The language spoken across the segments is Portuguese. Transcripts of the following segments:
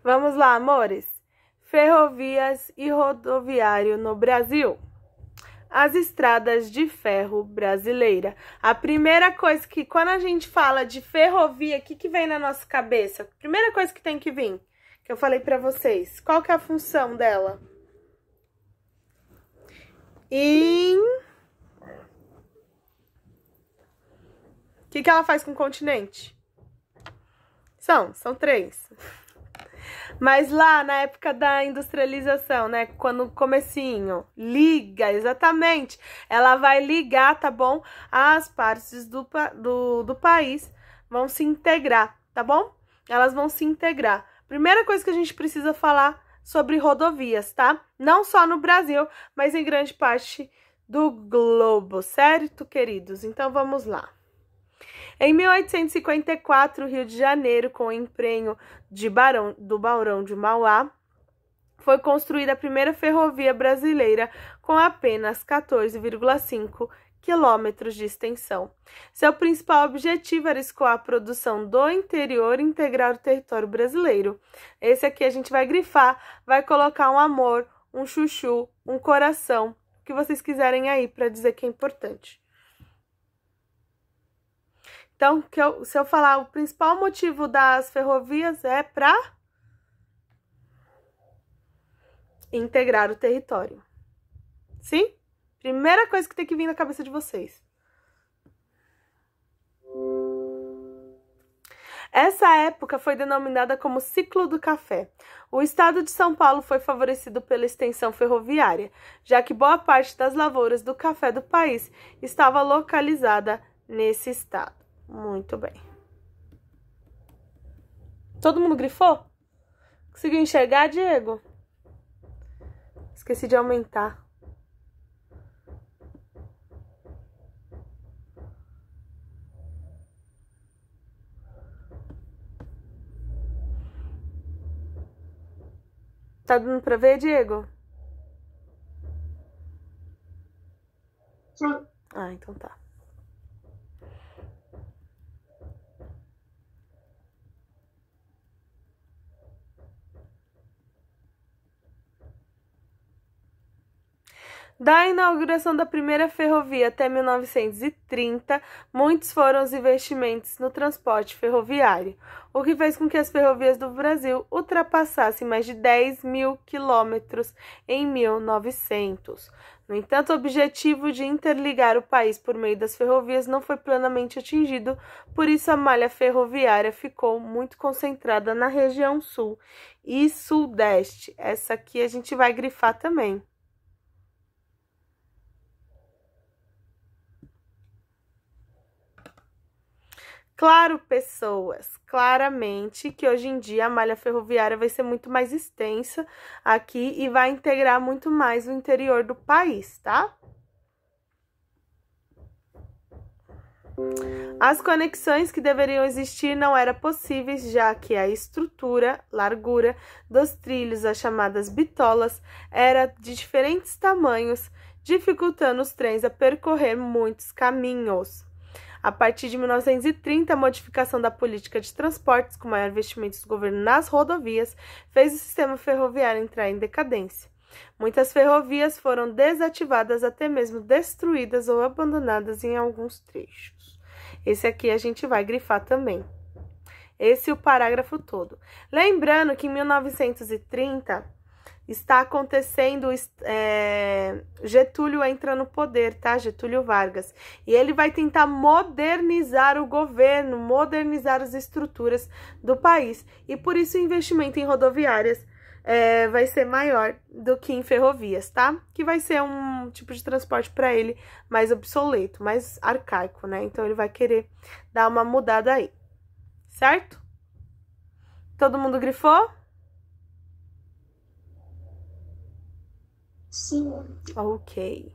Vamos lá, amores. Ferrovias e rodoviário no Brasil. As estradas de ferro brasileira. A primeira coisa que, quando a gente fala de ferrovia, o que vem na nossa cabeça? A primeira coisa que tem que vir, que eu falei pra vocês. Qual que é a função dela? O que ela faz com o continente? São três. Mas lá na época da industrialização, né? Quando o comecinho liga, exatamente. Ela vai ligar, tá bom? As partes do país vão se integrar, tá bom? Elas vão se integrar. Primeira coisa que a gente precisa falar sobre rodovias, tá? Não só no Brasil, mas em grande parte do globo, certo, queridos? Então vamos lá. Em 1854, Rio de Janeiro, com o empenho do Barão de Mauá, foi construída a primeira ferrovia brasileira com apenas 14,5 quilômetros de extensão. Seu principal objetivo era escoar a produção do interior e integrar o território brasileiro. Esse aqui a gente vai grifar, vai colocar um amor, um chuchu, um coração, o que vocês quiserem aí para dizer que é importante. Então, se eu falar o principal motivo das ferrovias é para integrar o território. Sim? Primeira coisa que tem que vir na cabeça de vocês. Essa época foi denominada como ciclo do café. O estado de São Paulo foi favorecido pela extensão ferroviária, já que boa parte das lavouras do café do país estava localizada nesse estado. Muito bem. Todo mundo grifou? Conseguiu enxergar, Diego? Esqueci de aumentar. Tá dando pra ver, Diego? Sim. Ah, então tá. Da inauguração da primeira ferrovia até 1930, muitos foram os investimentos no transporte ferroviário, o que fez com que as ferrovias do Brasil ultrapassassem mais de 10 mil quilômetros em 1900. No entanto, o objetivo de interligar o país por meio das ferrovias não foi plenamente atingido, por isso a malha ferroviária ficou muito concentrada na região sul e sudeste. Essa aqui a gente vai grifar também. Claro, pessoas, claramente que hoje em dia a malha ferroviária vai ser muito mais extensa aqui e vai integrar muito mais o interior do país, tá? As conexões que deveriam existir não eram possíveis, já que a estrutura, largura dos trilhos, as chamadas bitolas, era de diferentes tamanhos, dificultando os trens a percorrer muitos caminhos. A partir de 1930, a modificação da política de transportes, com maior investimento do governo nas rodovias, fez o sistema ferroviário entrar em decadência. Muitas ferrovias foram desativadas, até mesmo destruídas ou abandonadas em alguns trechos. Esse aqui a gente vai grifar também. Esse é o parágrafo todo. Lembrando que em 1930... está acontecendo, Getúlio entra no poder, tá? Getúlio Vargas. E ele vai tentar modernizar o governo, modernizar as estruturas do país. E por isso o investimento em rodoviárias vai ser maior do que em ferrovias, tá? Que vai ser um tipo de transporte para ele mais obsoleto, mais arcaico, né? Então ele vai querer dar uma mudada aí, certo? Todo mundo grifou? Sim. Ok.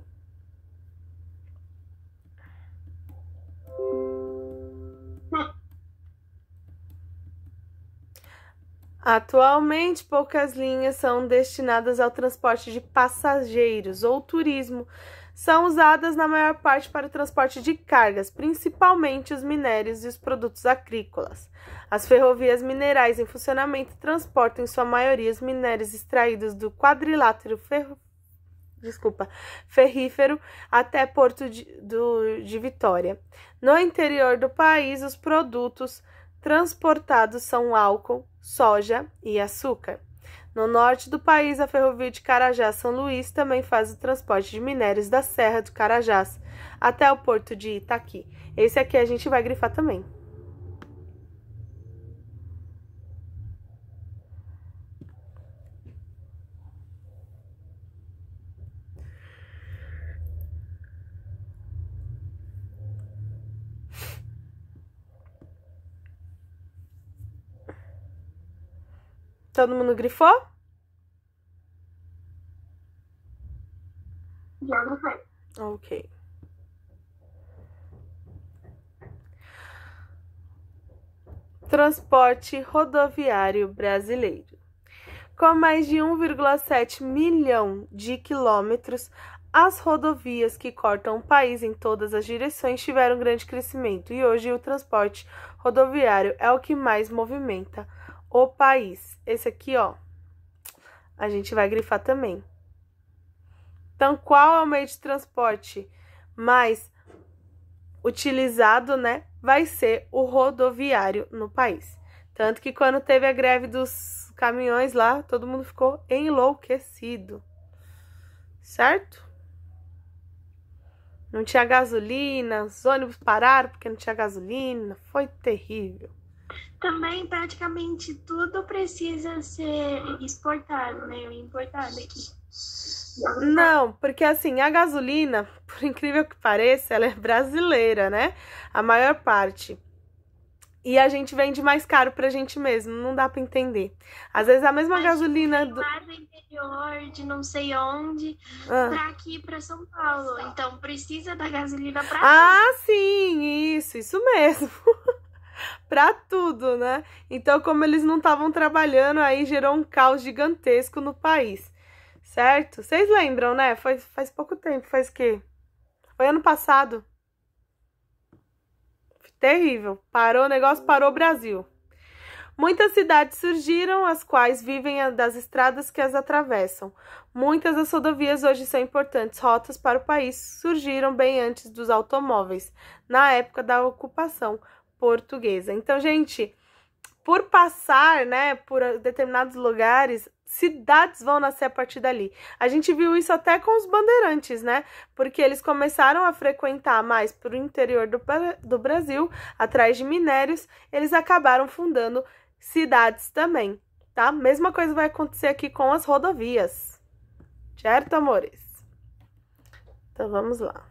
Atualmente, poucas linhas são destinadas ao transporte de passageiros ou turismo. São usadas na maior parte para o transporte de cargas, principalmente os minérios e os produtos agrícolas. As ferrovias minerais em funcionamento transportam, em sua maioria, os minérios extraídos do quadrilátero ferrífero até Porto de Vitória. No interior do país, os produtos transportados são álcool, soja e açúcar. No norte do país, a ferrovia de Carajás-São Luís também faz o transporte de minérios da Serra de Carajás até o porto de Itaqui. Esse aqui a gente vai grifar também. Todo mundo grifou? Já grifei. Ok. Transporte rodoviário brasileiro. Com mais de 1,7 milhão de quilômetros, as rodovias que cortam o país em todas as direções tiveram grande crescimento e hoje o transporte rodoviário é o que mais movimenta o país. Esse aqui, ó, a gente vai grifar também. Então, qual é o meio de transporte mais utilizado, né? Vai ser o rodoviário no país. Tanto que quando teve a greve dos caminhões lá, todo mundo ficou enlouquecido. Certo? Não tinha gasolina, os ônibus pararam porque não tinha gasolina. Foi terrível. Também praticamente tudo precisa ser exportado, né? Importado aqui. Não, porque assim, a gasolina, por incrível que pareça, ela é brasileira, né? A maior parte. E a gente vende mais caro pra gente mesmo, não dá pra entender. Às vezes a mesma gasolina do... lá do interior, de não sei onde, pra aqui, pra São Paulo. Então precisa da gasolina pra tudo. Sim, isso mesmo. Pra tudo, né? Então, como eles não estavam trabalhando, aí gerou um caos gigantesco no país. Certo? Vocês lembram, né? Faz pouco tempo, faz o quê? Foi ano passado. Terrível. Parou o negócio, parou o Brasil. Muitas cidades surgiram, as quais vivem das estradas que as atravessam. Muitas das rodovias hoje são importantes rotas para o país, surgiram bem antes dos automóveis, na época da ocupação portuguesa. Então, gente, por passar, né, por determinados lugares, cidades vão nascer a partir dali. A gente viu isso até com os bandeirantes, né? Porque eles começaram a frequentar mais para o interior do Brasil, atrás de minérios, eles acabaram fundando cidades também, tá? Mesma coisa vai acontecer aqui com as rodovias. Certo, amores? Então, vamos lá.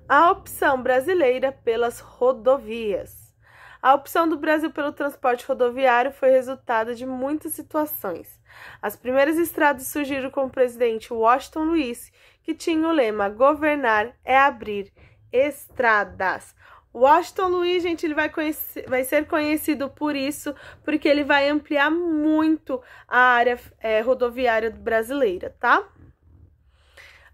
A opção brasileira pelas rodovias. A opção do Brasil pelo transporte rodoviário foi resultado de muitas situações. As primeiras estradas surgiram com o presidente Washington Luiz, que tinha o lema: governar é abrir estradas. Washington Luiz, gente, ele vai ser conhecido por isso, porque ele vai ampliar muito a área rodoviária brasileira, tá?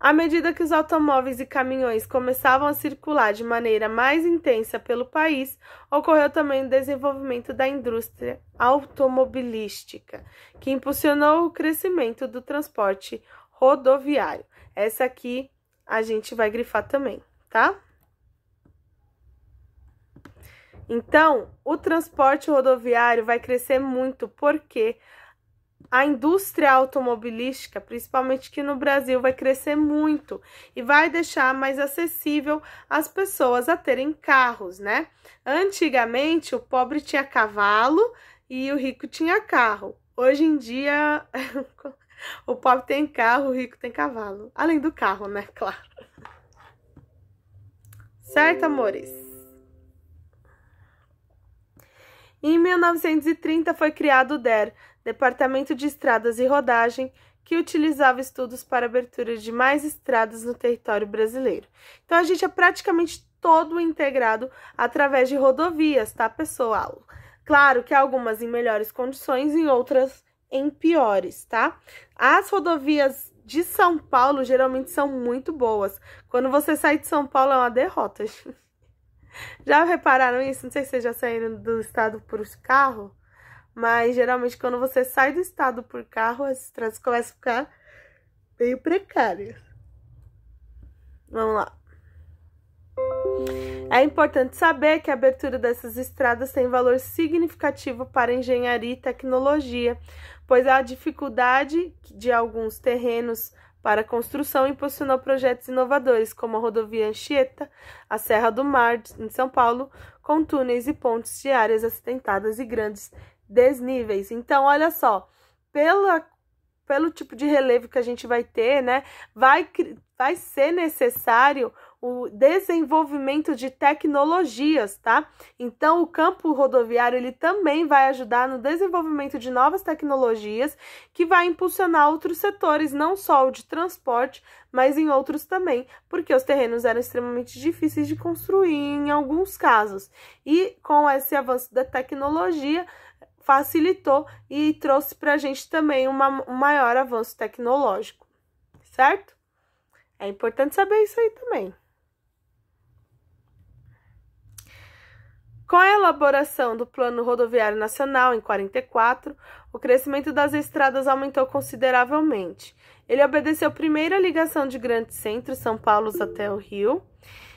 À medida que os automóveis e caminhões começavam a circular de maneira mais intensa pelo país, ocorreu também o desenvolvimento da indústria automobilística, que impulsionou o crescimento do transporte rodoviário. Essa aqui a gente vai grifar também, tá? Então, o transporte rodoviário vai crescer muito porque a indústria automobilística, principalmente aqui no Brasil, vai crescer muito e vai deixar mais acessível as pessoas a terem carros, né? Antigamente, o pobre tinha cavalo e o rico tinha carro. Hoje em dia, o pobre tem carro, o rico tem cavalo. Além do carro, né? Claro. Certo, amores? Em 1930 foi criado o DER, Departamento de Estradas e Rodagem, que utilizava estudos para abertura de mais estradas no território brasileiro. Então, a gente é praticamente todo integrado através de rodovias, tá, pessoal? Claro que algumas em melhores condições e outras em piores, tá? As rodovias de São Paulo geralmente são muito boas. Quando você sai de São Paulo é uma derrota. Já repararam isso? Não sei se vocês já saíram do estado por carro, mas geralmente quando você sai do estado por carro, as estradas começam a ficar meio precárias. Vamos lá. É importante saber que a abertura dessas estradas tem valor significativo para a engenharia e tecnologia, pois a dificuldade de alguns terrenos para construção impulsionou projetos inovadores, como a rodovia Anchieta, a Serra do Mar, em São Paulo, com túneis e pontes de áreas acidentadas e grandes desníveis. Então, olha só, pelo tipo de relevo que a gente vai ter, né, vai ser necessário o desenvolvimento de tecnologias, tá? Então, o campo rodoviário, ele também vai ajudar no desenvolvimento de novas tecnologias que vai impulsionar outros setores, não só o de transporte, mas em outros também, porque os terrenos eram extremamente difíceis de construir em alguns casos. E com esse avanço da tecnologia, facilitou e trouxe pra gente também um maior avanço tecnológico, certo? É importante saber isso aí também. Com a elaboração do Plano Rodoviário Nacional, em 1944, o crescimento das estradas aumentou consideravelmente. Ele obedeceu primeiro à ligação de grandes centros, São Paulo até o Rio,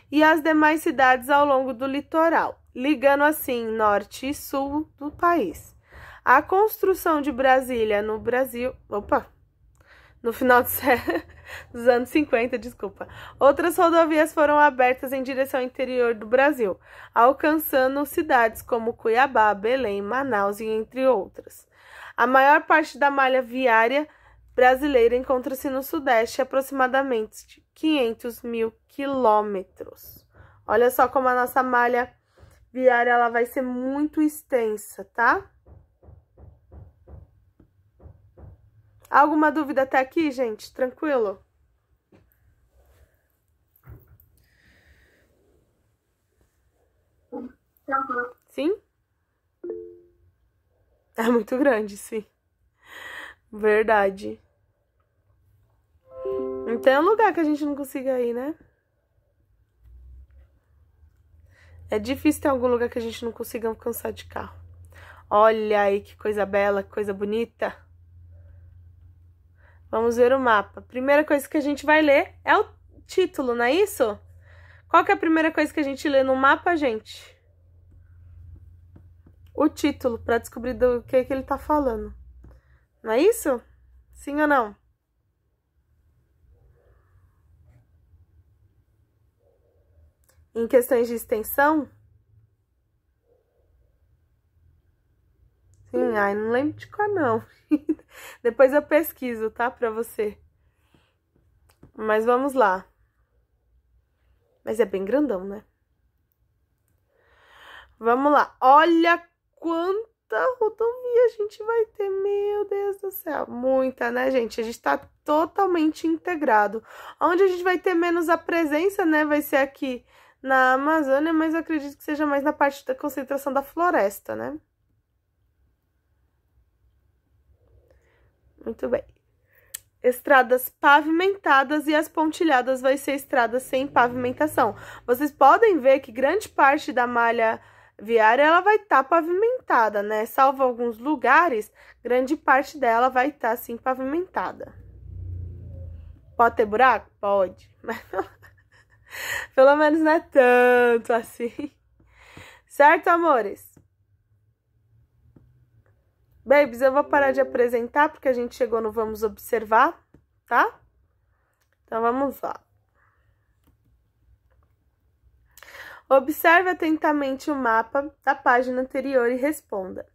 e as demais cidades ao longo do litoral, ligando assim norte e sul do país. A construção de Brasília no final dos anos 50, outras rodovias foram abertas em direção ao interior do Brasil, alcançando cidades como Cuiabá, Belém, Manaus e entre outras. A maior parte da malha viária brasileira encontra-se no Sudeste, aproximadamente 500 mil quilômetros. Olha só como a nossa malha viária ela vai ser muito extensa, tá? Alguma dúvida até aqui, gente? Tranquilo? Sim? É muito grande, sim. Verdade. Não tem um lugar que a gente não consiga ir, né? É difícil ter algum lugar que a gente não consiga alcançar de carro. Olha aí que coisa bela, que coisa bonita. Vamos ver o mapa. Primeira coisa que a gente vai ler é o título, não é isso? Qual que é a primeira coisa que a gente lê no mapa, gente? O título, para descobrir do que ele tá falando. Não é isso? Sim ou não? Em questões de extensão? Sim, ai, não lembro de qual não. Depois eu pesquiso, tá? Pra você. Mas vamos lá. Mas é bem grandão, né? Vamos lá. Olha quanta rodovia a gente vai ter. Meu Deus do céu. Muita, né, gente? A gente tá totalmente integrado. Onde a gente vai ter menos a presença, né? Vai ser aqui na Amazônia, mas eu acredito que seja mais na parte da concentração da floresta, né? Muito bem. Estradas pavimentadas e as pontilhadas vai ser estradas sem pavimentação. Vocês podem ver que grande parte da malha viária ela vai estar pavimentada, né? Salvo alguns lugares, grande parte dela vai estar assim pavimentada. Pode ter buraco? Pode. Mas pelo menos não é tanto assim. Certo, amores? Babies, eu vou parar de apresentar porque a gente chegou no Vamos Observar, tá? Então, vamos lá. Observe atentamente o mapa da página anterior e responda.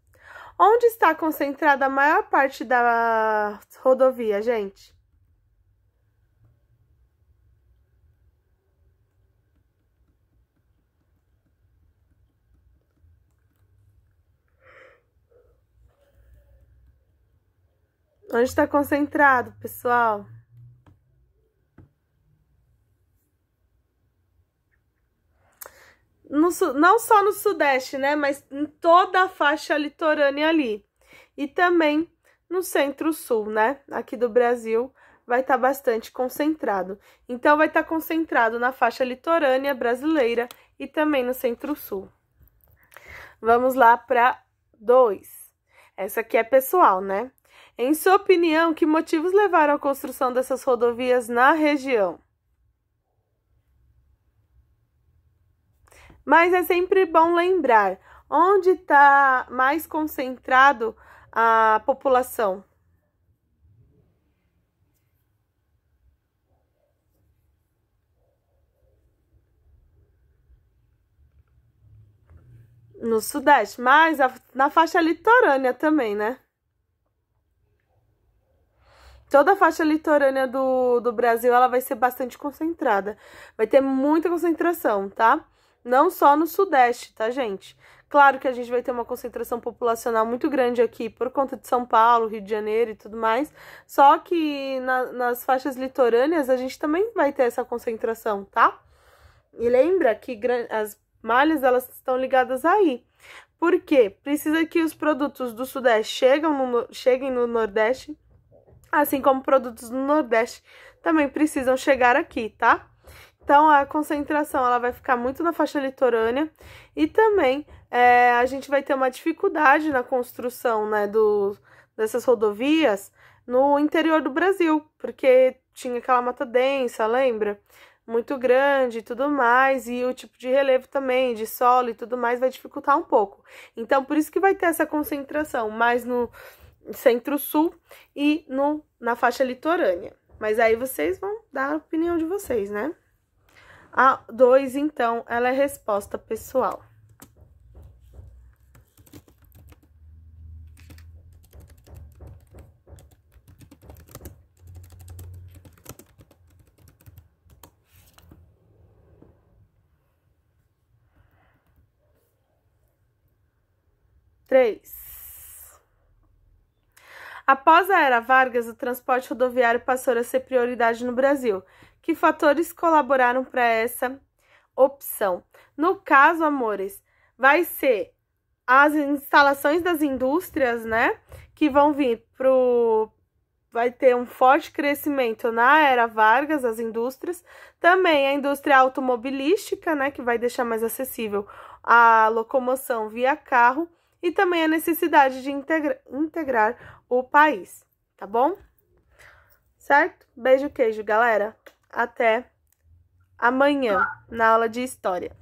Onde está concentrada a maior parte da rodovia, gente? Onde está concentrado, pessoal? Não só no Sudeste, né? Mas em toda a faixa litorânea ali. E também no Centro-Sul, né? Aqui do Brasil, vai estar bastante concentrado. Então, vai estar concentrado na faixa litorânea brasileira e também no Centro-Sul. Vamos lá para 2. Essa aqui é pessoal, né? Em sua opinião, que motivos levaram à construção dessas rodovias na região? Mas é sempre bom lembrar, onde está mais concentrado a população? No Sudeste, mas na faixa litorânea também, né? Toda a faixa litorânea do Brasil, ela vai ser bastante concentrada. Vai ter muita concentração, tá? Não só no Sudeste, tá, gente? Claro que a gente vai ter uma concentração populacional muito grande aqui por conta de São Paulo, Rio de Janeiro e tudo mais. Só que nas faixas litorâneas a gente também vai ter essa concentração, tá? E lembra que as malhas, elas estão ligadas aí. Por quê? Precisa que os produtos do Sudeste cheguem no Nordeste, assim como produtos do Nordeste também precisam chegar aqui, tá? Então, a concentração ela vai ficar muito na faixa litorânea e também a gente vai ter uma dificuldade na construção, né, dessas rodovias no interior do Brasil, porque tinha aquela mata densa, lembra? Muito grande e tudo mais, e o tipo de relevo também, de solo e tudo mais, vai dificultar um pouco. Então, por isso que vai ter essa concentração mais no Centro-Sul e na faixa litorânea. Mas aí vocês vão dar a opinião de vocês, né? A 2, então, ela é resposta pessoal. Três. Após a era Vargas, o transporte rodoviário passou a ser prioridade no Brasil. Que fatores colaboraram para essa opção? No caso, amores, vai ser as instalações das indústrias, né? Que vão vir vai ter um forte crescimento na era Vargas, as indústrias. Também a indústria automobilística, né? Que vai deixar mais acessível a locomoção via carro. E também a necessidade de integrar o país, tá bom? Certo? Beijo, queijo, galera. Até amanhã na aula de história.